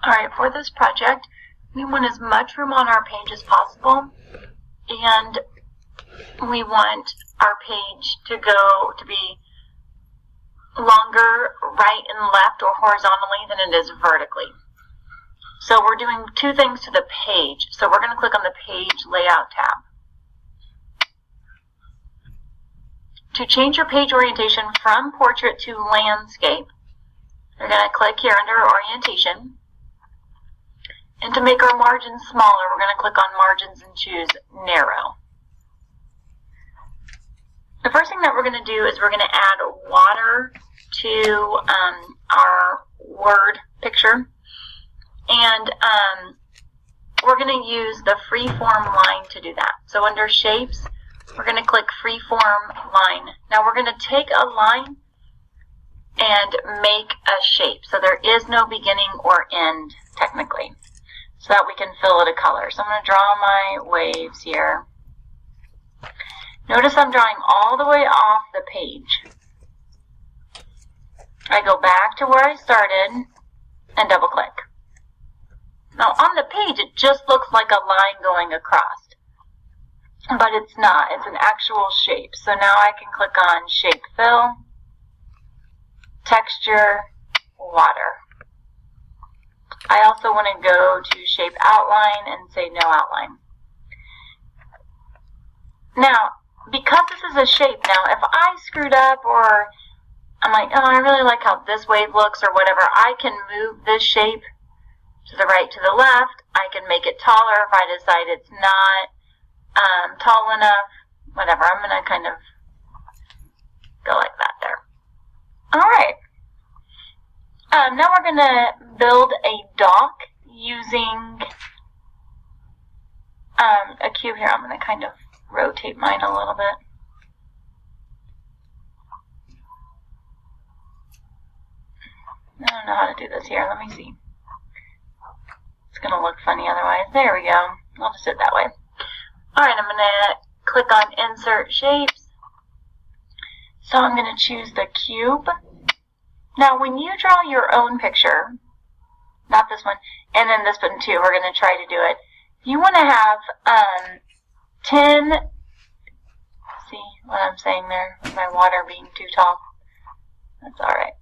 Alright, for this project, we want as much room on our page as possible, and we want our page to be longer right and left or horizontally than it is vertically. So we're doing two things to the page. So we're going to click on the Page Layout tab. To change your page orientation from portrait to landscape, you're going to click here under Orientation. And to make our margins smaller, we're going to click on Margins and choose Narrow. The first thing that we're going to do is we're going to add water to our word picture. And we're going to use the freeform line to do that. So under Shapes, we're going to click Freeform Line. Now we're going to take a line and make a shape. So there is no beginning or end, technically, so that we can fill it a color. So I'm going to draw my waves here. Notice I'm drawing all the way off the page. I go back to where I started and double click. Now on the page it just looks like a line going across, but it's not. It's an actual shape. So now I can click on Shape Fill, Texture, Water. I also want to go to Shape Outline and say No Outline. Now, because this is a shape now, if I screwed up or I'm like, oh, I really like how this wave looks or whatever, I can move this shape to the right, to the left. I can make it taller if I decide it's not tall enough. Whatever, I'm going to kind of go like that there. All right. Now we're going to build a dock using a cube here. I'm going to kind of rotate mine a little bit. I don't know how to do this here. Let me see. It's going to look funny otherwise. There we go. I'll just do it that way. Alright, I'm going to click on Insert Shapes. So I'm going to choose the cube. Now when you draw your own picture, not this one, and then this one too, we're going to try to do it. You want to have 10, see what I'm saying there with my water being too tall? That's alright.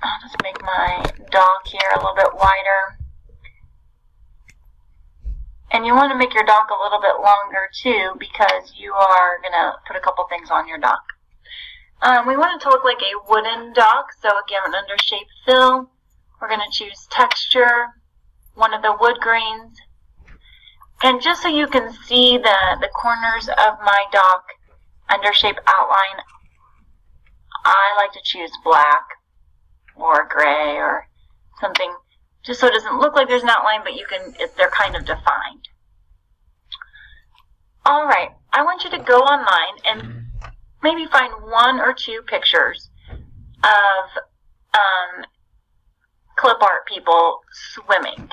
I'll just make my dock here a little bit wider. And you want to make your dock a little bit longer too, because you are going to put a couple things on your dock. We want it to look like a wooden dock, so again, under Shape Fill, we're going to choose Texture, one of the wood grains. And just so you can see the corners of my dock under Shape Outline, I like to choose black or gray or something, just so it doesn't look like there's an outline, but they're kind of defined. All right, I want you to go online and maybe find one or two pictures of clip art people swimming.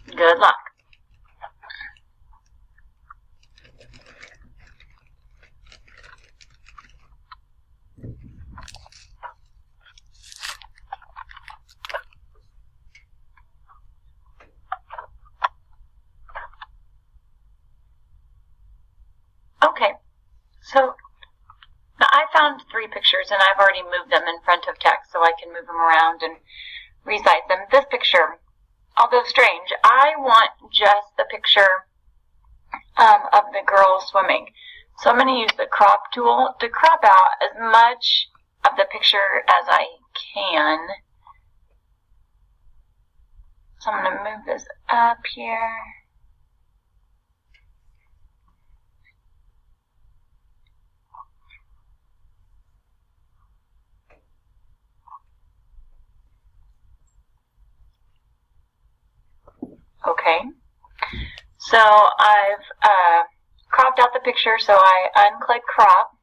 Good luck. Okay, so now I found 3 pictures and I've already moved them in front of text so I can move them around and resize them. This picture, although strange, I want just the picture of the girl swimming. So I'm going to use the crop tool to crop out as much of the picture as I can. So I'm going to move this up here. Okay, so I've cropped out the picture, so I unclick crop,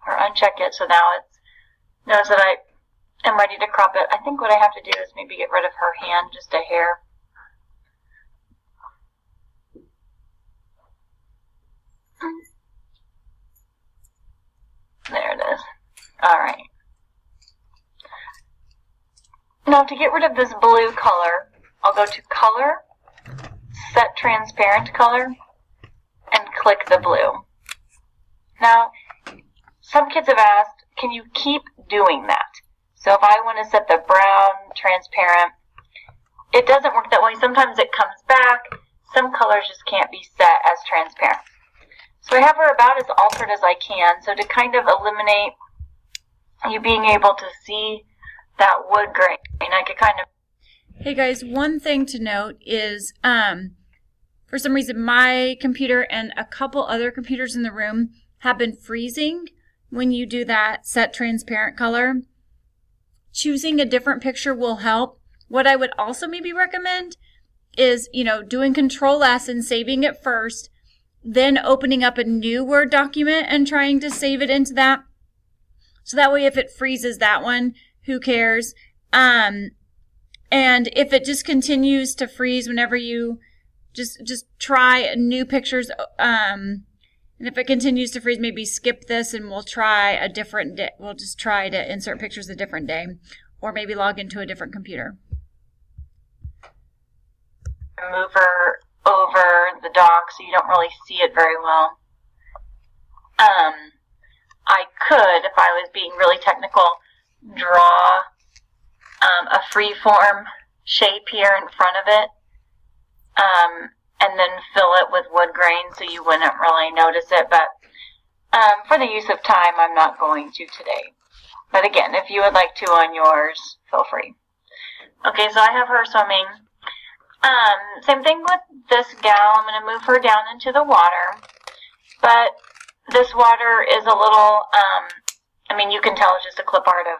or uncheck it, so now it knows that I am ready to crop it. I think what I have to do is maybe get rid of her hand, just a hair. There it is. Alright. Now to get rid of this blue color, I'll go to Color, Set Transparent Color, and click the blue. Now, some kids have asked, can you keep doing that? So if I want to set the brown transparent, it doesn't work that way. Sometimes it comes back. Some colors just can't be set as transparent. So I have her about as altered as I can. So to kind of eliminate you being able to see that wood grain, I could kind of... Hey guys, one thing to note is for some reason my computer and a couple other computers in the room have been freezing when you do that set transparent color. Choosing a different picture will help. What I would also maybe recommend is, doing Control S and saving it first, then opening up a new Word document and trying to save it into that. So that way if it freezes that one, who cares? And if it just continues to freeze whenever you just try new pictures, and if it continues to freeze, maybe skip this and we'll try a different day. We'll just try to insert pictures a different day, or maybe log into a different computer. Move her over the dock so you don't really see it very well. I could, if I was being really technical, draw a freeform shape here in front of it, and then fill it with wood grain so you wouldn't really notice it. But for the use of time, I'm not going to today. But again, if you would like to on yours, feel free. Okay, so I have her swimming. Same thing with this gal. I'm going to move her down into the water. But this water is a little, you can tell it's just a clip art of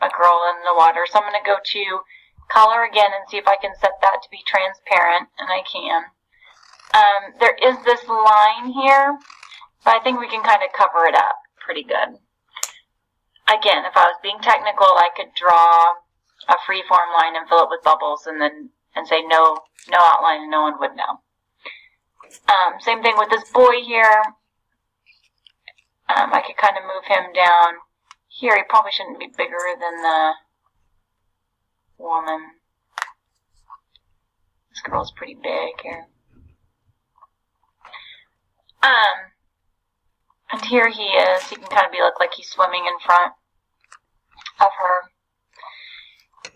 a girl in the water. So I'm going to go to Color again and see if I can set that to be transparent, and I can. There is this line here, but I think we can kind of cover it up pretty good. Again, if I was being technical, I could draw a freeform line and fill it with bubbles and say no outline and no one would know. Same thing with this boy here. I could kind of move him down here. He probably shouldn't be bigger than the woman. This girl's pretty big here. And here he is. He can kind of look like he's swimming in front of her.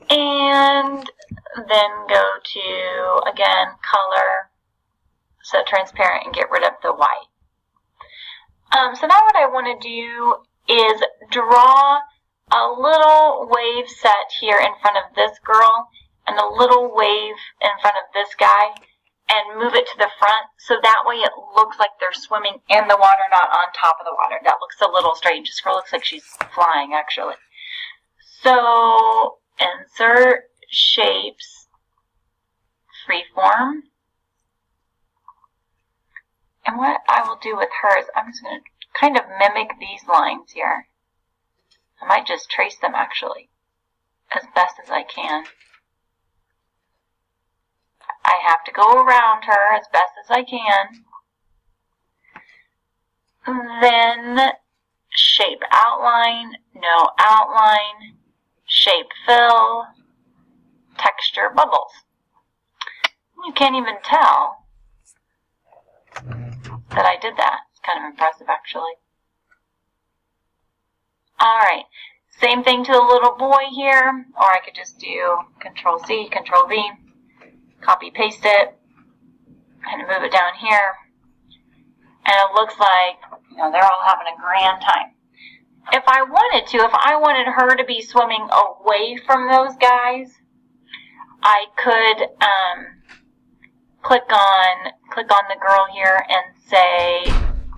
And then go to, again, Color, Set Transparent, and get rid of the white. So now what I want to do is draw a little wave set here in front of this girl and a little wave in front of this guy and move it to the front so that way it looks like they're swimming in the water, not on top of the water. That looks a little strange. This girl looks like she's flying, actually. So insert shapes, freeform. And what I will do with her is I'm just going to kind of mimic these lines here. I might just trace them, actually, as best as I can. I have to go around her as best as I can. Then shape outline, no outline, shape fill, texture bubbles. You can't even tell that I did that. It's kind of impressive, actually. Alright, same thing to the little boy here, or I could just do Control-C, Control-V, copy-paste it, and move it down here. And it looks like, they're all having a grand time. If I wanted her to be swimming away from those guys, I could click on the girl here and say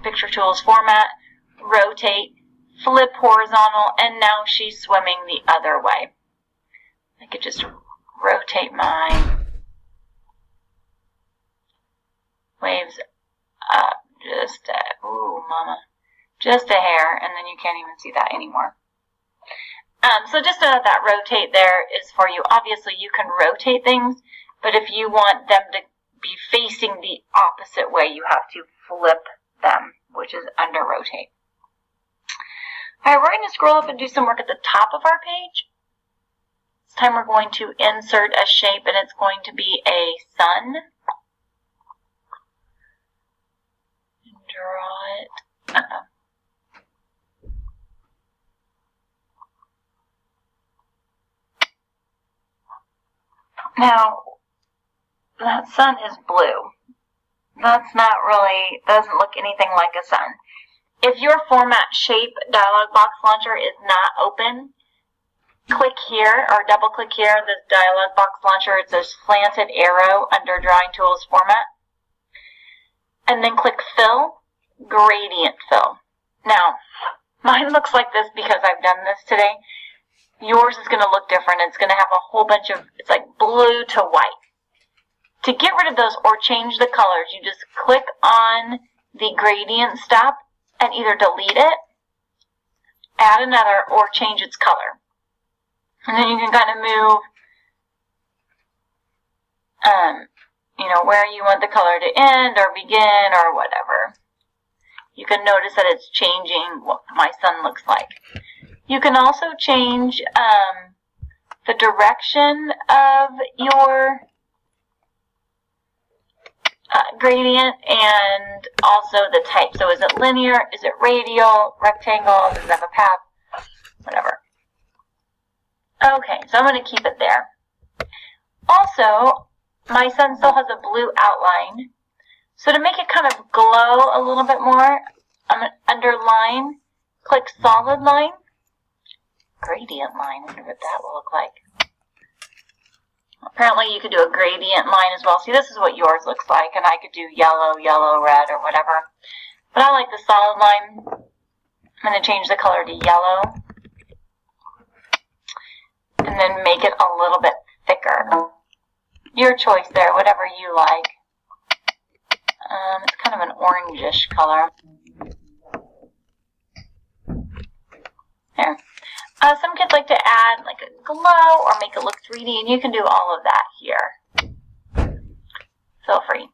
Picture Tools Format, Rotate, Flip Horizontal, and now she's swimming the other way. I could just rotate my waves up just a hair, and then you can't even see that anymore. So just that rotate there is for you. Obviously, you can rotate things, but if you want them to be facing the opposite way, you have to flip them, which is under rotate. All right, we're going to scroll up and do some work at the top of our page. This time we're going to insert a shape, and it's going to be a sun. Draw it. Now, that sun is blue. That's not really, doesn't look anything like a sun. If your Format Shape dialog box launcher is not open, click here or double click here, this dialog box launcher. It's a slanted arrow under Drawing Tools Format. And then click Fill, Gradient Fill. Now, mine looks like this because I've done this today. Yours is going to look different. It's going to have a whole bunch of, it's like blue to white. To get rid of those or change the colors, you just click on the gradient stop and either delete it, add another, or change its color. And then you can kind of move, where you want the color to end or begin or whatever. You can notice that it's changing what my sun looks like. You can also change the direction of your gradient and also the type. So is it linear? Is it radial? Rectangle? Does it have a path? Whatever. Okay, so I'm going to keep it there. Also, my sun still has a blue outline. So to make it kind of glow a little bit more, I'm going to underline, click solid line, gradient line. I wonder what that will look like. Apparently you could do a gradient line as well. See, this is what yours looks like, and I could do yellow, yellow, red, or whatever. But I like the solid line. I'm going to change the color to yellow. And then make it a little bit thicker. Your choice there, whatever you like. It's kind of an orangish color. There. Some kids like to add like a glow or make it look 3D, and you can do all of that here. Feel free.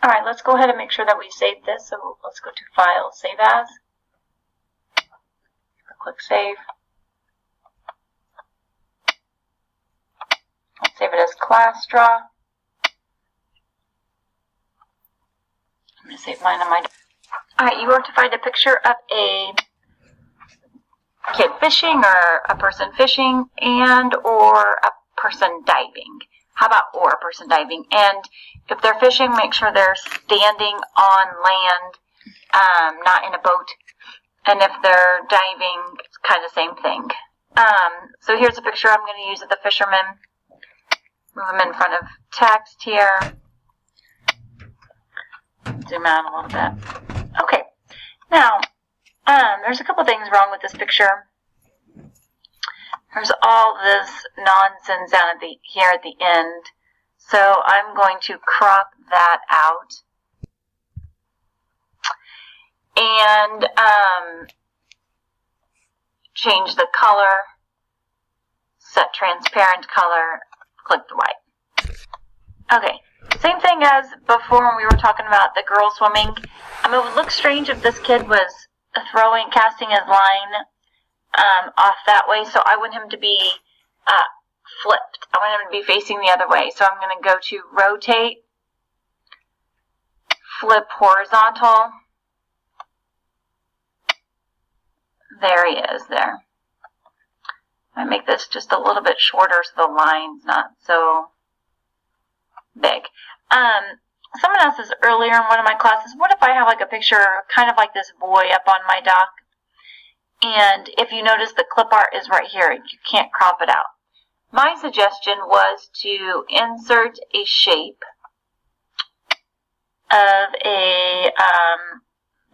All right, let's go ahead and make sure that we save this. So let's go to File, Save As. Click Save. Let's save it as Class Draw. I'm going to save mine on my... All right, you want to find a picture of a kid fishing or a person fishing and or a person diving. How about or a person diving? And if they're fishing, make sure they're standing on land, not in a boat. And if they're diving, it's kind of the same thing. So here's a picture I'm going to use of the fisherman. Move them in front of text here. Zoom out a little bit. Okay. Now, there's a couple things wrong with this picture. There's all this nonsense down at here at the end. So I'm going to crop that out. And change the color. Set transparent color. Click the white. Okay. Same thing as before when we were talking about the girl swimming. It would look strange if this kid was casting his line off that way, so I want him to be flipped. I want him to be facing the other way. So I'm going to go to Rotate, Flip Horizontal. There he is there. I make this just a little bit shorter so the line's not so big. Someone asked this earlier in one of my classes, what if I have like a picture kind of like this boy up on my dock? And if you notice the clip art is right here, you can't crop it out. My suggestion was to insert a shape of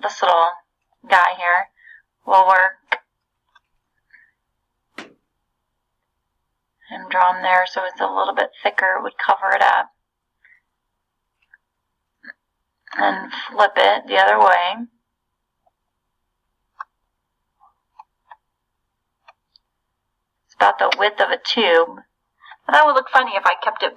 this little guy here will work. And draw him there so it's a little bit thicker, it would cover it up. And flip it the other way. It's about the width of a tube. That would look funny if I kept it